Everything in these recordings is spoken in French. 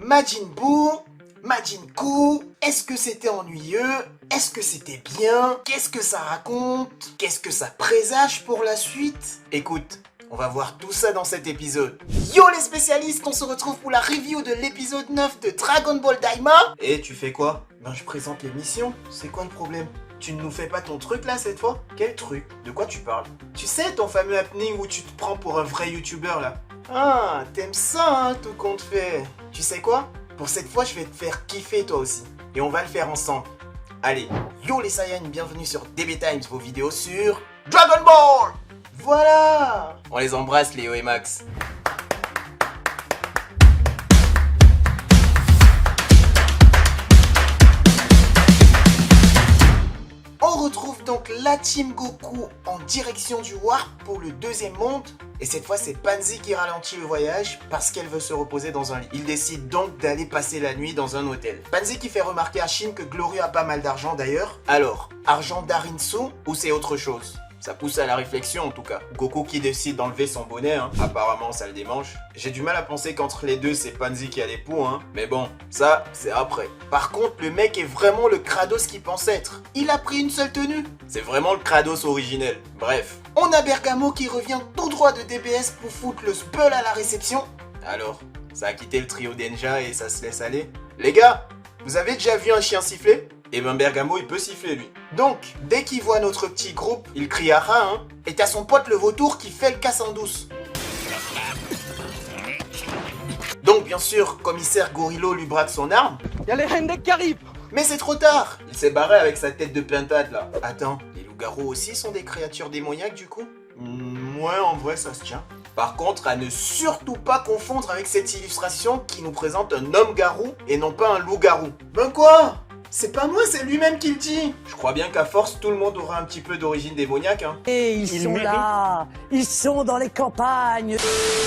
Majin Buu, Majin Ku, est-ce que c'était ennuyeux? Est-ce que c'était bien? Qu'est-ce que ça raconte? Qu'est-ce que ça présage pour la suite? Écoute, on va voir tout ça dans cet épisode. Yo les spécialistes, on se retrouve pour la review de l'épisode 9 de Dragon Ball Daima. Et tu fais quoi? Ben je présente l'émission, c'est quoi le problème? Tu ne nous fais pas ton truc là cette fois? Quel truc? De quoi tu parles? Tu sais ton fameux happening où tu te prends pour un vrai youtubeur là? Ah, t'aimes ça hein, tout compte fait. Tu sais quoi? Pour cette fois je vais te faire kiffer toi aussi. Et on va le faire ensemble. Allez, yo les Saiyans, bienvenue sur DB Times, vos vidéos sur Dragon Ball. Voilà. On les embrasse Léo et Max. On retrouve donc la Team Goku en direction du Warp pour le deuxième monde. Et cette fois, c'est Pansy qui ralentit le voyage parce qu'elle veut se reposer dans un lit. Il décide donc d'aller passer la nuit dans un hôtel. Pansy qui fait remarquer à Shin que Glorieux a pas mal d'argent d'ailleurs. Alors, argent d'Arinsu ou c'est autre chose? Ça pousse à la réflexion en tout cas. Goku qui décide d'enlever son bonnet, hein. Apparemment ça le démange. J'ai du mal à penser qu'entre les deux c'est Pansy qui a les poux, hein. Mais bon, ça c'est après. Par contre le mec est vraiment le Kratos qu'il pense être. Il a pris une seule tenue. C'est vraiment le Kratos originel. Bref. On a Bergamo qui revient tout droit de DBS pour foutre le spell à la réception. Alors, ça a quitté le trio Denja et ça se laisse aller. Les gars, vous avez déjà vu un chien siffler? Et ben Bergamo il peut siffler lui. Donc, dès qu'il voit notre petit groupe, il crie à rat, hein. Et t'as son pote le vautour qui fait le casse en douce. Donc bien sûr, commissaire Gorillo lui braque son arme. Y'a les Hendek qui arrivent. Mais c'est trop tard. Il s'est barré avec sa tête de pintade là. Attends, les loups-garous aussi sont des créatures démoniaques du coup? Ouais, en vrai ça se tient. Par contre, à ne surtout pas confondre avec cette illustration qui nous présente un homme-garou et non pas un loup-garou. Ben quoi? C'est pas moi, c'est lui-même qui le dit. Je crois bien qu'à force, tout le monde aura un petit peu d'origine démoniaque, hein. Et ils sont là. Ils sont dans les campagnes.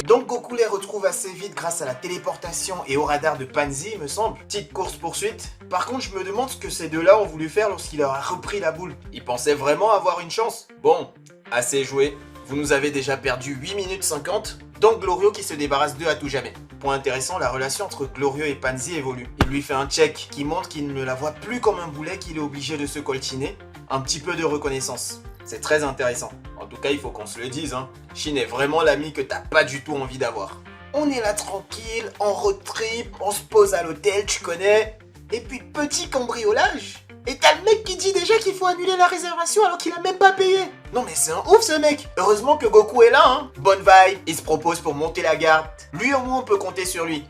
Donc Goku les retrouve assez vite grâce à la téléportation et au radar de Pansy, il me semble. Petite course-poursuite. Par contre, je me demande ce que ces deux-là ont voulu faire lorsqu'il leur a repris la boule. Ils pensaient vraiment avoir une chance. Bon, assez joué. Vous nous avez déjà perdu 8 minutes 50. Donc Glorieux qui se débarrasse d'eux à tout jamais. Point intéressant, la relation entre Glorieux et Pansy évolue. Il lui fait un check qui montre qu'il ne la voit plus comme un boulet qu'il est obligé de se coltiner. Un petit peu de reconnaissance. C'est très intéressant. En tout cas, il faut qu'on se le dise, hein. Shin est vraiment l'ami que t'as pas du tout envie d'avoir. On est là tranquille, en road trip, on se pose à l'hôtel, tu connais. Et puis petit cambriolage. Et t'as le mec qui dit déjà qu'il faut annuler la réservation alors qu'il a même pas payé. Non mais c'est un ouf ce mec. Heureusement que Goku est là, hein. Bonne vibe, il se propose pour monter la garde. Lui au moins on peut compter sur lui.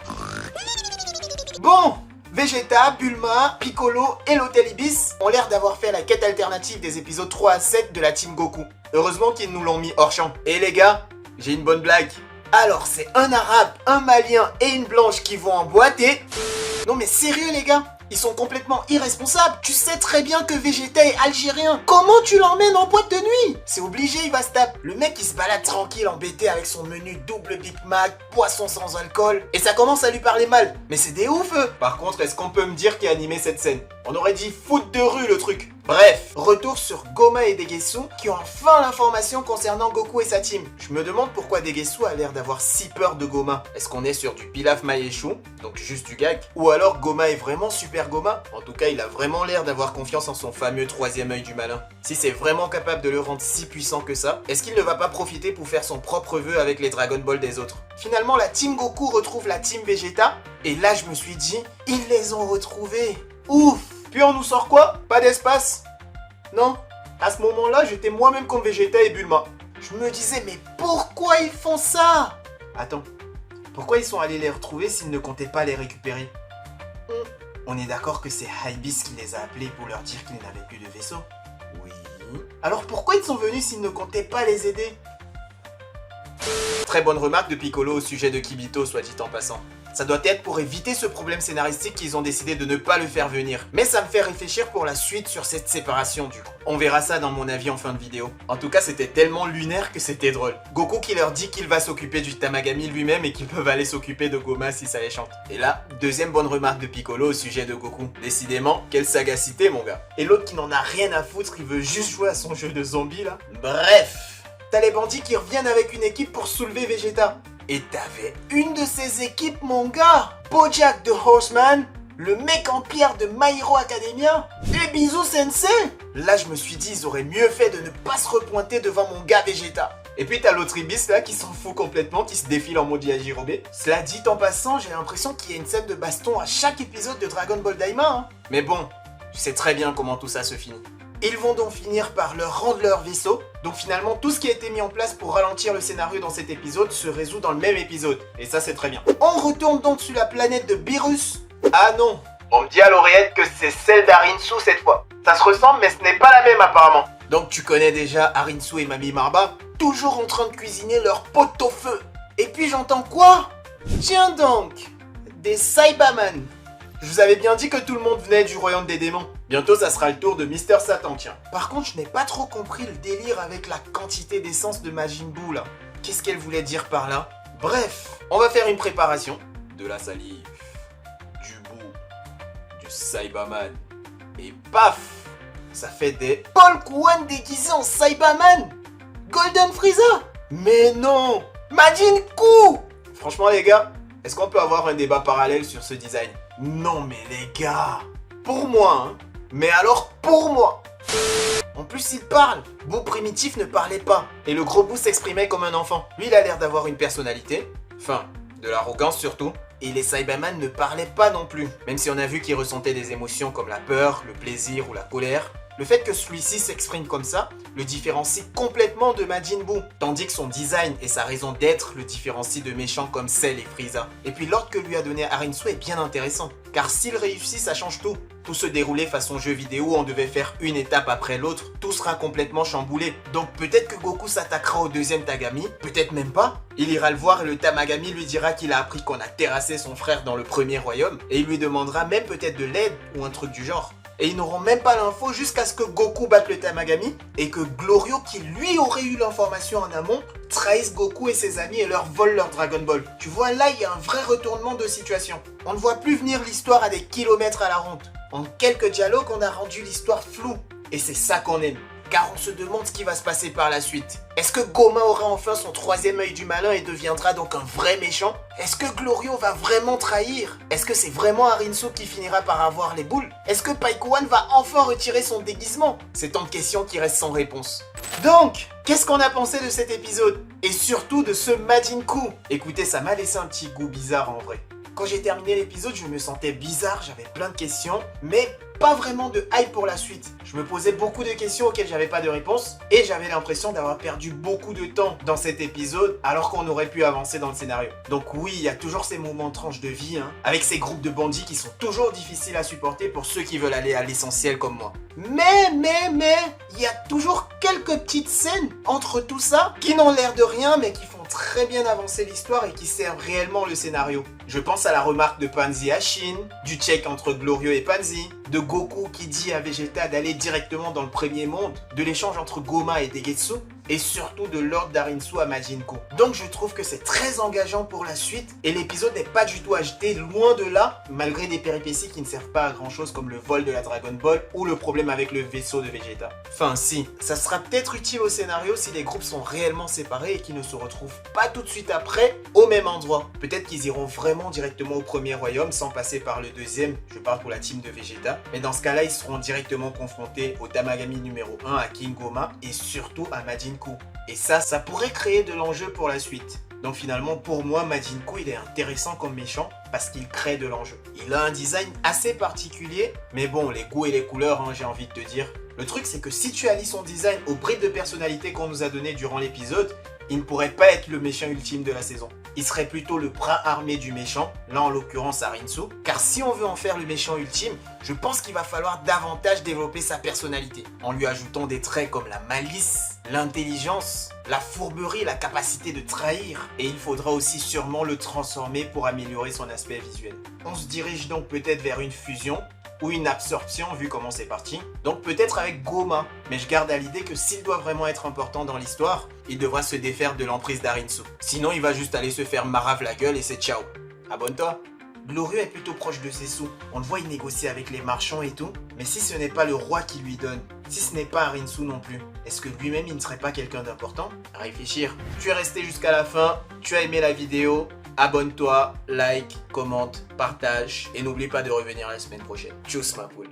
Bon, Vegeta, Bulma, Piccolo et l'Hôtel Ibis ont l'air d'avoir fait la quête alternative des épisodes 3 à 7 de la Team Goku. Heureusement qu'ils nous l'ont mis hors champ. Et les gars, j'ai une bonne blague. Alors c'est un arabe, un malien et une blanche qui vont en boîte et... Non mais sérieux les gars, ils sont complètement irresponsables. Tu sais très bien que Vegeta est algérien. Comment tu l'emmènes en boîte de nuit? C'est obligé, il va se taper. Le mec il se balade tranquille embêté avec son menu double Big Mac, poisson sans alcool. Et ça commence à lui parler mal. Mais c'est des ouf eux. Par contre, est-ce qu'on peut me dire qui a animé cette scène? On aurait dit foot de rue le truc. Bref, retour sur Goma et Degesu qui ont enfin l'information concernant Goku et sa team. Je me demande pourquoi Degesu a l'air d'avoir si peur de Goma. Est-ce qu'on est sur du Pilaf Maeshu, donc juste du gag? Ou alors Goma est vraiment super Goma? En tout cas, il a vraiment l'air d'avoir confiance en son fameux troisième œil du malin. Si c'est vraiment capable de le rendre si puissant que ça, est-ce qu'il ne va pas profiter pour faire son propre vœu avec les Dragon Ball des autres? Finalement, la Team Goku retrouve la Team Vegeta. Et là, je me suis dit, ils les ont retrouvés. Ouf! Puis on nous sort quoi? Pas d'espace? Non. À ce moment-là, j'étais moi-même comme Vegeta et Bulma. Je me disais, mais pourquoi ils font ça? Attends. Pourquoi ils sont allés les retrouver s'ils ne comptaient pas les récupérer? On est d'accord que c'est Hybeast qui les a appelés pour leur dire qu'ils n'avaient plus de vaisseau? Oui. Alors pourquoi ils sont venus s'ils ne comptaient pas les aider? Très bonne remarque de Piccolo au sujet de Kibito, soit dit en passant. Ça doit être pour éviter ce problème scénaristique qu'ils ont décidé de ne pas le faire venir. Mais ça me fait réfléchir pour la suite sur cette séparation du coup. On verra ça dans mon avis en fin de vidéo. En tout cas, c'était tellement lunaire que c'était drôle. Goku qui leur dit qu'il va s'occuper du Tamagami lui-même et qu'ils peuvent aller s'occuper de Goma si ça les chante. Et là, deuxième bonne remarque de Piccolo au sujet de Goku. Décidément, quelle sagacité mon gars. Et l'autre qui n'en a rien à foutre, il veut juste jouer à son jeu de zombie là. Bref, t'as les bandits qui reviennent avec une équipe pour soulever Vegeta. Et t'avais une de ces équipes, mon gars, Bojack the Horseman, le mec en pierre de My Hero Academia et Bisou Sensei. Là, je me suis dit, ils auraient mieux fait de ne pas se repointer devant mon gars Vegeta. Et puis t'as l'autre Ibis là qui s'en fout complètement, qui se défile en mode Yajirobe. Cela dit en passant, j'ai l'impression qu'il y a une scène de baston à chaque épisode de Dragon Ball Daima. Hein. Mais bon, tu sais très bien comment tout ça se finit. Ils vont donc finir par leur rendre leur vaisseau. Donc finalement, tout ce qui a été mis en place pour ralentir le scénario dans cet épisode se résout dans le même épisode. Et ça, c'est très bien. On retourne donc sur la planète de Beerus. Ah non, on me dit à l'oreillette que c'est celle d'Arinsu cette fois. Ça se ressemble, mais ce n'est pas la même apparemment. Donc tu connais déjà Arinsu et Mami Marba, toujours en train de cuisiner leur pot au feu. Et puis j'entends quoi? Tiens donc, des Saibaman. Je vous avais bien dit que tout le monde venait du royaume des démons. Bientôt ça sera le tour de Mister Satan, tiens. Par contre, je n'ai pas trop compris le délire avec la quantité d'essence de Majin Buu là. Qu'est-ce qu'elle voulait dire par là? Bref, on va faire une préparation. De la salive, du bout, du Saibaman. Et paf! Ça fait des Hulk One déguisés en Saibaman! Golden Frieza! Mais non! Majin Buu! Franchement les gars, est-ce qu'on peut avoir un débat parallèle sur ce design? Non mais les gars! Pour moi, hein! Mais alors pour moi! En plus il parle! Buu primitif ne parlait pas. Et le gros Buu s'exprimait comme un enfant. Lui il a l'air d'avoir une personnalité. Enfin, de l'arrogance surtout. Et les Saibaman ne parlaient pas non plus. Même si on a vu qu'ils ressentaient des émotions comme la peur, le plaisir ou la colère. Le fait que celui-ci s'exprime comme ça le différencie complètement de Majin Buu, tandis que son design et sa raison d'être le différencient de méchants comme Cell et Frieza. Et puis l'ordre que lui a donné Arinsu est bien intéressant, car s'il réussit, ça change tout. Tout se déroulait façon jeu vidéo, on devait faire une étape après l'autre, tout sera complètement chamboulé. Donc peut-être que Goku s'attaquera au deuxième Tagami, peut-être même pas. Il ira le voir et le Tamagami lui dira qu'il a appris qu'on a terrassé son frère dans le premier royaume, et il lui demandera même peut-être de l'aide ou un truc du genre. Et ils n'auront même pas l'info jusqu'à ce que Goku batte le Tamagami et que Glorio, qui lui aurait eu l'information en amont, trahisse Goku et ses amis et leur vole leur Dragon Ball. Tu vois, là, il y a un vrai retournement de situation. On ne voit plus venir l'histoire à des kilomètres à la ronde. En quelques dialogues, on a rendu l'histoire floue. Et c'est ça qu'on aime. Car on se demande ce qui va se passer par la suite. Est-ce que Goma aura enfin son troisième œil du malin et deviendra donc un vrai méchant? Est-ce que Glorio va vraiment trahir? Est-ce que c'est vraiment Arinsu qui finira par avoir les boules? Est-ce que Paikuan va enfin retirer son déguisement? C'est tant de questions qui restent sans réponse. Donc, qu'est-ce qu'on a pensé de cet épisode? Et surtout de ce Majin Buu? Écoutez, ça m'a laissé un petit goût bizarre en vrai. Quand j'ai terminé l'épisode, je me sentais bizarre, j'avais plein de questions, mais pas vraiment de hype pour la suite. Je me posais beaucoup de questions auxquelles j'avais pas de réponse, et j'avais l'impression d'avoir perdu beaucoup de temps dans cet épisode, alors qu'on aurait pu avancer dans le scénario. Donc oui, il y a toujours ces moments de tranche de vie, hein, avec ces groupes de bandits qui sont toujours difficiles à supporter pour ceux qui veulent aller à l'essentiel comme moi. Mais, il y a toujours quelques petites scènes entre tout ça, qui n'ont l'air de rien, mais qui font très bien avancer l'histoire et qui servent réellement le scénario. Je pense à la remarque de Pansy à Shin, du check entre Glorio et Pansy, de Goku qui dit à Vegeta d'aller directement dans le premier monde, de l'échange entre Goma et Degetsu, et surtout de l'ordre d'Arinsu à Majin Buu. Donc je trouve que c'est très engageant pour la suite, et l'épisode n'est pas du tout agité, loin de là, malgré des péripéties qui ne servent pas à grand chose comme le vol de la Dragon Ball ou le problème avec le vaisseau de Vegeta. Enfin si, ça sera peut-être utile au scénario si les groupes sont réellement séparés et qu'ils ne se retrouvent pas tout de suite après au même endroit. Peut-être qu'ils iront vraiment directement au premier royaume sans passer par le deuxième, je parle pour la team de Vegeta, mais dans ce cas-là ils seront directement confrontés au Tamagami numéro 1 à King Goma et surtout à Majin Buu. Et ça pourrait créer de l'enjeu pour la suite. Donc finalement pour moi Majin Buu il est intéressant comme méchant parce qu'il crée de l'enjeu. Il a un design assez particulier, mais bon les goûts et les couleurs hein, j'ai envie de te dire. Le truc c'est que si tu allies son design aux bribes de personnalité qu'on nous a donné durant l'épisode, il ne pourrait pas être le méchant ultime de la saison. Il serait plutôt le bras armé du méchant, là en l'occurrence Arinsu, car si on veut en faire le méchant ultime, je pense qu'il va falloir davantage développer sa personnalité, en lui ajoutant des traits comme la malice, l'intelligence, la fourberie, la capacité de trahir, et il faudra aussi sûrement le transformer pour améliorer son aspect visuel. On se dirige donc peut-être vers une fusion, ou une absorption vu comment c'est parti. Donc peut-être avec Goma, mais je garde à l'idée que s'il doit vraiment être important dans l'histoire, il devra se défaire de l'emprise d'Arinsu. Sinon il va juste aller se faire marave la gueule et c'est ciao. Abonne-toi. Glorieux est plutôt proche de ses sous. On le voit, il négocie avec les marchands et tout. Mais si ce n'est pas le roi qui lui donne, si ce n'est pas Harinsu non plus, est-ce que lui-même il ne serait pas quelqu'un d'important? À réfléchir. Tu es resté jusqu'à la fin, tu as aimé la vidéo, abonne-toi, like, commente, partage et n'oublie pas de revenir la semaine prochaine. Tchuss ma poule.